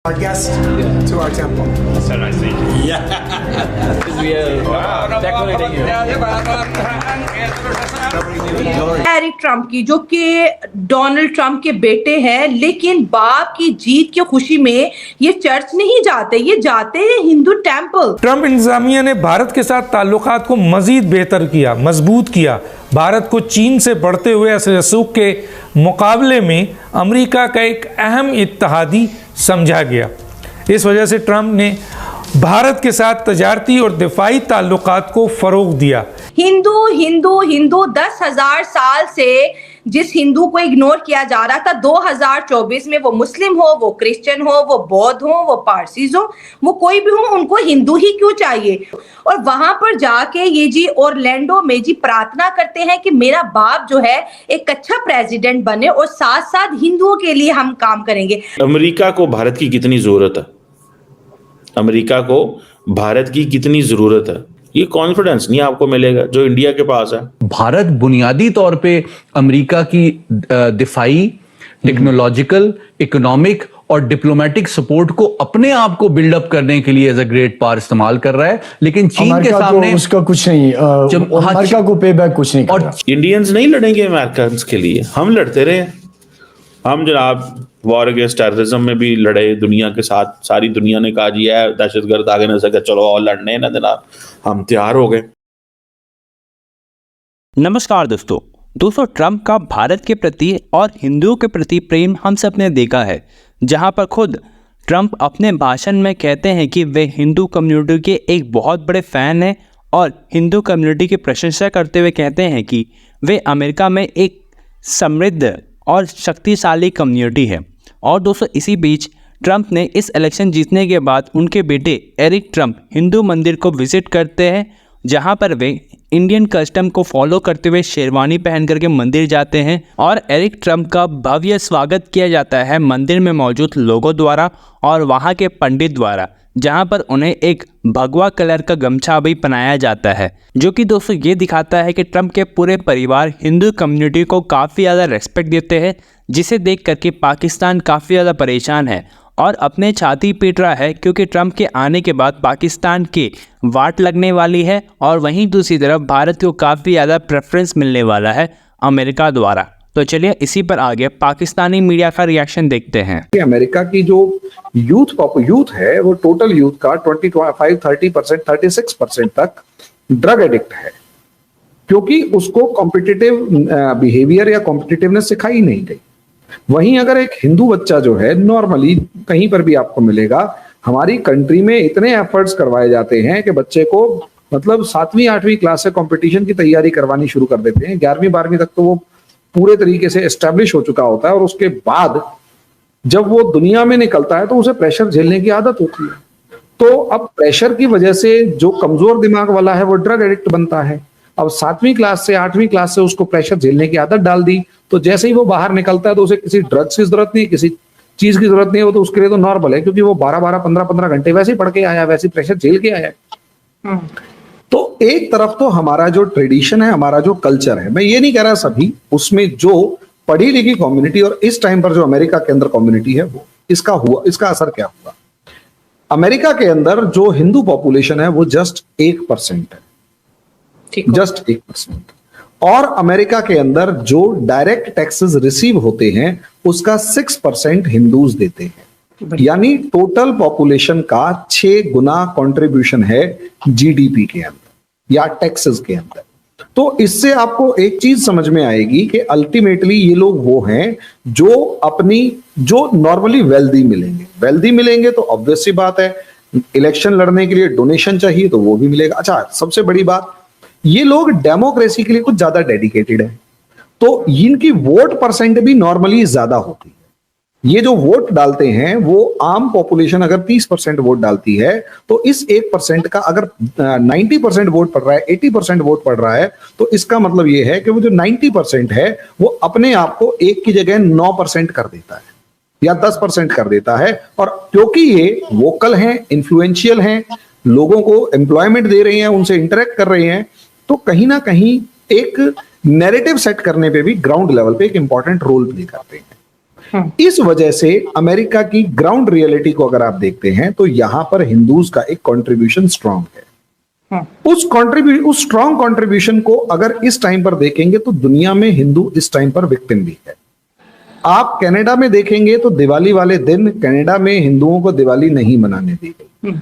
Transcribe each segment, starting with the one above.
our guest to our temple. That's so nice, thank you. Because we are decorating you. Eric Trump की, जो कि Donald Trump के बेटे हैं, लेकिन बाप की जीत की खुशी में ये चर्च नहीं जाते, ये जाते हैं हिंदू टेंपल। ट्रम्प इंतजामिया ने भारत के साथ ताल्लुकात को मजीद बेहतर किया, मजबूत किया। भारत को चीन से बढ़ते हुए असर के मुकाबले में अमेरिका का एक अहम इत्तेहादी समझा गया। इस वजह से ट्रम्प ने भारत के साथ तजारती और दिफाई ताल्लुकात को फरोग दिया। हिंदू हिंदू हिंदू 10,000 साल से जिस हिंदू को इग्नोर किया जा रहा था, 2024 में वो मुस्लिम हो, वो क्रिश्चियन हो, वो बौद्ध हो, वो पारसीज हो, वो कोई भी हो, उनको हिंदू ही क्यों चाहिए। और वहां पर जाके ये जी ऑरलैंडो में जी प्रार्थना करते हैं कि मेरा बाप जो है एक अच्छा प्रेसिडेंट बने और साथ साथ हिंदुओं के लिए हम काम करेंगे। अमेरिका को भारत की कितनी जरूरत है, अमेरिका को भारत की कितनी जरूरत है, ये कॉन्फिडेंस नहीं आपको मिलेगा जो इंडिया के पास है। भारत बुनियादी तौर पे अमेरिका की दिफाई, टेक्नोलॉजिकल, इकोनॉमिक और डिप्लोमेटिक सपोर्ट को अपने आप को बिल्डअप करने के लिए एज अ ग्रेट पावर इस्तेमाल कर रहा है, लेकिन चीन के सामने उसका कुछ नहीं, अमेरिका को पे बैक कुछ नहीं कर रहा। इंडियंस नहीं लड़ेंगे अमेरिकन के लिए, हम लड़ते रहे। हम जनाब वॉर अगेंस्ट टेररिज्म में भी लड़े दुनिया के साथ, सारी दुनिया ने कहा जी है दहशतगर्द आगे न सके, चलो और लड़ने ना जनाब, हम तैयार हो गए। नमस्कार दोस्तों, ट्रम्प का भारत के प्रति और हिंदुओं के प्रति प्रेम हम सब ने देखा है, जहां पर खुद ट्रम्प अपने भाषण में कहते हैं कि वे हिंदू कम्युनिटी के एक बहुत बड़े फ़ैन हैं और हिंदू कम्युनिटी की प्रशंसा करते हुए कहते हैं कि वे अमेरिका में एक समृद्ध और शक्तिशाली कम्युनिटी है। और दोस्तों, इसी बीच ट्रम्प ने इस इलेक्शन जीतने के बाद उनके बेटे एरिक ट्रम्प हिंदू मंदिर को विजिट करते हैं, जहां पर वे इंडियन कस्टम को फॉलो करते हुए शेरवानी पहन करके मंदिर जाते हैं और एरिक ट्रम्प का भव्य स्वागत किया जाता है मंदिर में मौजूद लोगों द्वारा और वहां के पंडित द्वारा, जहां पर उन्हें एक भगवा कलर का गमछा भी पहनाया जाता है, जो कि दोस्तों ये दिखाता है कि ट्रम्प के पूरे परिवार हिंदू कम्युनिटी को काफ़ी ज़्यादा रेस्पेक्ट देते हैं, जिसे देख करके पाकिस्तान काफ़ी ज़्यादा परेशान है और अपने छाती पीट रहा है, क्योंकि ट्रम्प के आने के बाद पाकिस्तान की वाट लगने वाली है और वहीं दूसरी तरफ भारत को काफ़ी ज़्यादा प्रेफरेंस मिलने वाला है अमेरिका द्वारा। तो चलिए इसी पर आगे पाकिस्तानी मीडिया का रिएक्शन देखते हैं। अमेरिका की जो यूथ है वो टोटल यूथ का 25-30%, 36% तक ड्रग एडिक्ट है, क्योंकि उसको कॉम्पिटिटिव बिहेवियर या कॉम्पिटिटिवनेस सिखाई नहीं गई। वहीं अगर एक हिंदू बच्चा जो है, नॉर्मली कहीं पर भी आपको मिलेगा, हमारी कंट्री में इतने एफर्ट्स करवाए जाते हैं कि बच्चे को मतलब 7वीं 8वीं क्लास से कंपटीशन की तैयारी करवानी शुरू कर देते हैं। 11वीं 12वीं तक तो वो पूरे तरीके से एस्टेब्लिश हो चुका होता है और उसके बाद जब वो दुनिया में निकलता है तो उसे प्रेशर झेलने की आदत होती है। तो अब प्रेशर की वजह से जो कमजोर दिमाग वाला है वो ड्रग एडिक्ट बनता है। अब 7वीं क्लास से 8वीं क्लास से उसको प्रेशर झेलने की आदत डाल दी, तो जैसे ही वो बाहर निकलता है तो उसे किसी ड्रग्स की जरूरत नहीं, किसी चीज की जरूरत नहीं, वो तो उसके लिए तो नॉर्मल है, क्योंकि वो 12-12, 15-15 घंटे वैसे ही पढ़ के आया, वैसे प्रेशर झेल के आया। तो एक तरफ तो हमारा जो ट्रेडिशन है, हमारा जो कल्चर है, मैं ये नहीं कह रहा सभी, उसमें जो पढ़ी लिखी कम्युनिटी और इस टाइम पर जो अमेरिका के अंदर कम्युनिटी है, वो इसका असर क्या हुआ। अमेरिका के अंदर जो हिंदू पॉपुलेशन है वो जस्ट 1% है, जस्ट 1%। और अमेरिका के अंदर जो डायरेक्ट टैक्सेस रिसीव होते हैं उसका 6% हिंदूज देते हैं, यानी टोटल पॉपुलेशन का 6 गुना कंट्रीब्यूशन है जीडीपी के अंदर या टैक्सेस के अंदर। तो इससे आपको एक चीज समझ में आएगी कि अल्टीमेटली ये लोग वो हैं जो नॉर्मली वेल्दी मिलेंगे तो ऑब्वियस सी बात है, इलेक्शन लड़ने के लिए डोनेशन चाहिए तो वो भी मिलेगा। अच्छा, सबसे बड़ी बात, ये लोग डेमोक्रेसी के लिए कुछ ज्यादा डेडिकेटेड है, तो इनकी वोट परसेंट भी नॉर्मली ज्यादा होती है। ये जो वोट डालते हैं वो आम पॉपुलेशन अगर 30% वोट डालती है, तो इस 1% का अगर 90% वोट पड़ रहा है, 80% वोट पड़ रहा है, तो इसका मतलब ये है कि वो जो 90% है वो अपने आप को 1 की जगह 9% कर देता है या 10% कर देता है। और क्योंकि ये वोकल हैं, इन्फ्लुएंशियल हैं, लोगों को एम्प्लॉयमेंट दे रहे हैं, उनसे इंटरेक्ट कर रहे हैं, तो कहीं ना कहीं एक नैरेटिव सेट करने पे भी ग्राउंड लेवल पे एक इंपॉर्टेंट रोल प्ले करते हैं। इस वजह से अमेरिका की ग्राउंड रियलिटी को अगर आप देखते हैं तो यहां पर हिंदूज का एक कंट्रीब्यूशन स्ट्रांग है। उस स्ट्रांग कंट्रीब्यूशन को अगर इस टाइम पर देखेंगे तो दुनिया में हिंदू इस टाइम पर विक्टिम भी है। आप कनाडा में देखेंगे तो दिवाली वाले दिन कनाडा में हिंदुओं को दिवाली नहीं मनाने दी गई।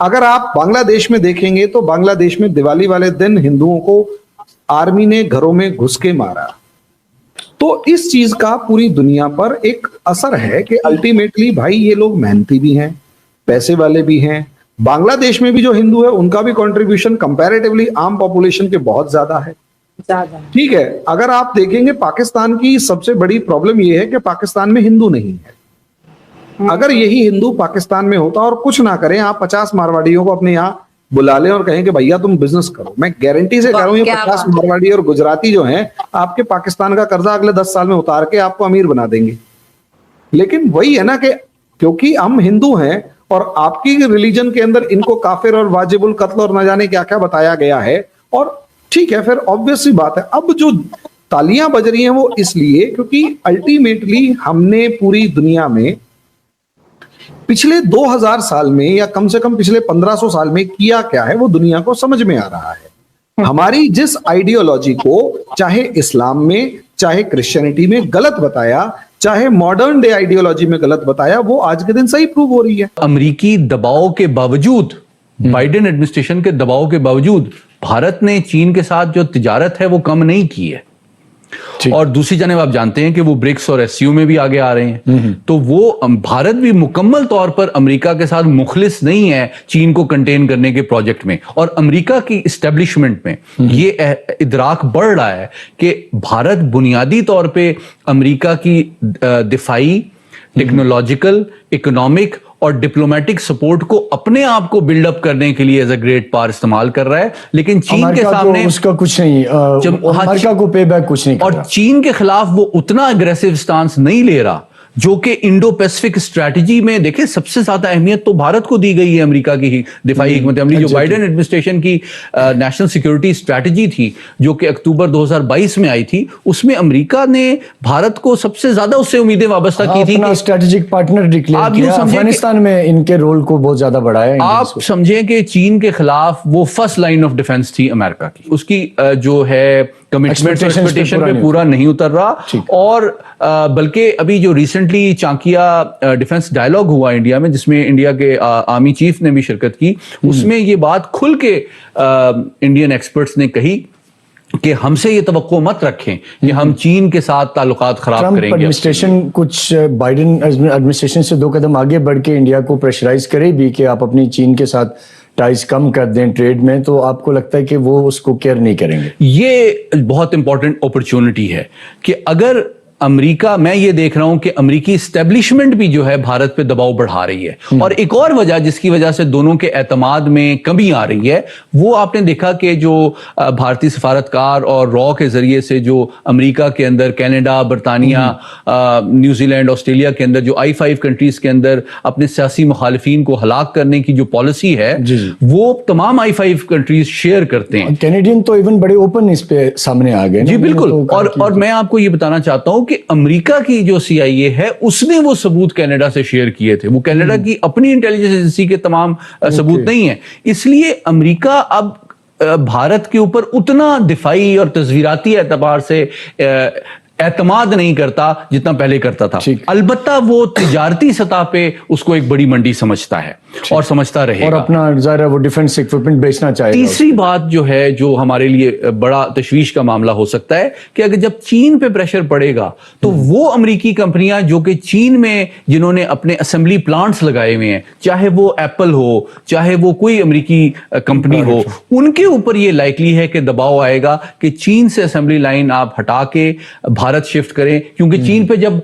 अगर आप बांग्लादेश में देखेंगे तो बांग्लादेश में दिवाली वाले दिन हिंदुओं को आर्मी ने घरों में घुस के मारा। तो इस चीज का पूरी दुनिया पर एक असर है कि अल्टीमेटली भाई ये लोग मेहनती भी हैं, पैसे वाले भी हैं। बांग्लादेश में भी जो हिंदू है उनका भी कंट्रीब्यूशन कंपैरेटिवली आम पॉपुलेशन के बहुत ज्यादा है। ठीक है, अगर आप देखेंगे पाकिस्तान की सबसे बड़ी प्रॉब्लम यह है कि पाकिस्तान में हिंदू नहीं है। अगर यही हिंदू पाकिस्तान में होता और कुछ ना करें, आप 50 मारवाड़ियों को अपने यहाँ बुला लें और कहें कि भैया तुम बिजनेस करो, मैं गारंटी से कह रहा हूं ये 50 मारवाड़ी और गुजराती जो हैं आपके पाकिस्तान का कर्जा अगले 10 साल में उतार के आपको अमीर बना देंगे। लेकिन वही है ना कि क्योंकि हम हिंदू हैं और आपकी रिलीजन के अंदर इनको काफिर और वाजिबुल कत्ल और न जाने क्या क्या बताया गया है, और ठीक है फिर ऑब्वियस सी बात है अब जो तालियां बज रही हैं वो इसलिए क्योंकि अल्टीमेटली हमने पूरी दुनिया में पिछले 2000 साल में या कम से कम पिछले 1500 साल में किया क्या है वो दुनिया को समझ में आ रहा है। हमारी जिस आइडियोलॉजी को चाहे इस्लाम में चाहे क्रिश्चियनिटी में गलत बताया, चाहे मॉडर्न डे आइडियोलॉजी में गलत बताया, वो आज के दिन सही प्रूव हो रही है। अमेरिकी दबाव के बावजूद, बाइडेन एडमिनिस्ट्रेशन के दबाव के बावजूद भारत ने चीन के साथ जो तिजारत है वो कम नहीं की है। और दूसरी जानिब आप जानते हैं कि वो ब्रिक्स और एससीओ में भी आगे आ रहे हैं। तो वो भारत भी मुकम्मल तौर पर अमेरिका के साथ मुखलिस नहीं है चीन को कंटेन करने के प्रोजेक्ट में। और अमेरिका की इस्टेब्लिशमेंट में ये इदराक बढ़ रहा है कि भारत बुनियादी तौर पे अमेरिका की दिफाई, टेक्नोलॉजिकल, इकोनॉमिक और डिप्लोमेटिक सपोर्ट को अपने आप को बिल्डअप करने के लिए एज अ ग्रेट पावर इस्तेमाल कर रहा है। लेकिन चीन के सामने उसका कुछ नहीं, अमेरिका को पे बैक कुछ नहीं कर रहा। और चीन के खिलाफ वो उतना अग्रेसिव स्टांस नहीं ले रहा जो कि इंडो पैसिफिक स्ट्रैटेजी में देखे सबसे ज्यादा अहमियत तो भारत को दी गई है। अमेरिका की दिफाई हिकमत अमली जो बाइडेन एडमिनिस्ट्रेशन की नेशनल सिक्योरिटी स्ट्रैटेजी थी जो कि अक्टूबर 2022 में आई थी, उसमें अमेरिका ने भारत को सबसे ज्यादा उससे उम्मीदें वाबस्ता की थी कि स्ट्रेटेजिक पार्टनर डिक्लेयर किया, अफगानिस्तान में इनके रोल को बहुत ज्यादा बढ़ाया। आप समझें कि चीन के खिलाफ वो फर्स्ट लाइन ऑफ डिफेंस थी अमेरिका की, उसकी जो है कमिटमेंट एक्सपेक्टेशन पे पूरा नहीं उतर रहा। और बल्कि अभी जो रिसेंटली चांकिया डिफेंस डायलॉग हुआ इंडिया में, जिसमें इंडिया के आर्मी चीफ ने भी शिरकत की, उसमें ये बात खुल के इंडियन एक्सपर्ट्स ने कही कि हमसे ये तवक्को मत रखें कि हम चीन के साथ ताल्लुकात खराब करेंगे। एडमिनिस्ट्रेशन कुछ बाइडेन एडमिनिस्ट्रेशन से 2 कदम आगे बढ़ के इंडिया को प्रेशराइज करे भी कि आप अपनी चीन के साथ टाइज कम कर दें ट्रेड में, तो आपको लगता है कि वो उसको केयर नहीं करेंगे? ये बहुत इंपॉर्टेंट अपॉर्चुनिटी है कि अगर अमेरिका, मैं ये देख रहा हूं कि अमेरिकी एस्टेब्लिशमेंट भी जो है भारत पे दबाव बढ़ा रही है। और एक और वजह जिसकी वजह से दोनों के एतमाद में कमी आ रही है, वो आपने देखा कि जो भारतीय सफारतकार और रॉ के जरिए से जो अमेरिका के अंदर, कनाडा, बरतानिया, न्यूजीलैंड, ऑस्ट्रेलिया के अंदर जो I5 कंट्रीज के अंदर अपने सियासी मुखालिफिन को हलाक करने की जो पॉलिसी है वो तमाम I5 कंट्रीज शेयर करते हैं। कैनेडियन तो इवन बड़े ओपन इस पे सामने आ गए। जी बिल्कुल। और मैं आपको ये बताना चाहता हूं कि अमेरिका की जो CIA है उसने वो सबूत कनाडा से शेयर किए थे। वो कनाडा की अपनी इंटेलिजेंस एजेंसी के तमाम सबूत नहीं है। इसलिए अमेरिका अब भारत के ऊपर उतना दिफाई और तस्वीराती एतबार से एतमाद नहीं करता जितना पहले करता था। अलबत्ता वो तिजारती सतह पे उसको एक बड़ी मंडी समझता है और समझता रहेगा, और अपना ज़ाहिर है वो डिफेंस इक्विपमेंट बेचना चाहेगा। तीसरी बात जो है, जो हमारे लिए बड़ा तशवीश का मामला हो सकता है कि अगर जब चीन पे प्रेशर पड़ेगा तो वो अमेरिकी कंपनियां जो कि चीन में जिन्होंने अपने असेंबली प्लांट्स लगाए हुए हैं, चाहे वो एप्पल हो, चाहे वो कोई अमेरिकी कंपनी हो, उनके ऊपर ये लाइकली है कि दबाव आएगा कि चीन से असेंबली लाइन आप हटा के भारत शिफ्ट करें। क्योंकि चीन पे जब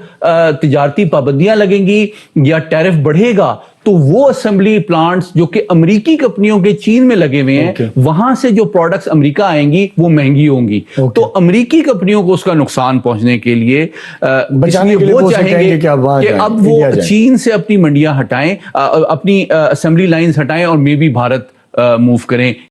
तिजारती पाबंदियां लगेंगी या टैरिफ बढ़ेगा तो वो असेंबली प्लांट्स जो कि अमेरिकी कंपनियों के चीन में लगे हुए हैं, वहां से जो प्रोडक्ट्स अमेरिका आएंगी वो महंगी होंगी। तो अमेरिकी कंपनियों को उसका नुकसान पहुंचने के लिए बचाने के लिए वो चाहेंगे कि अब वो चीन से अपनी मंडियां हटाएं, अपनी असेंबली लाइंस हटाएं और मे बी भारत मूव करें।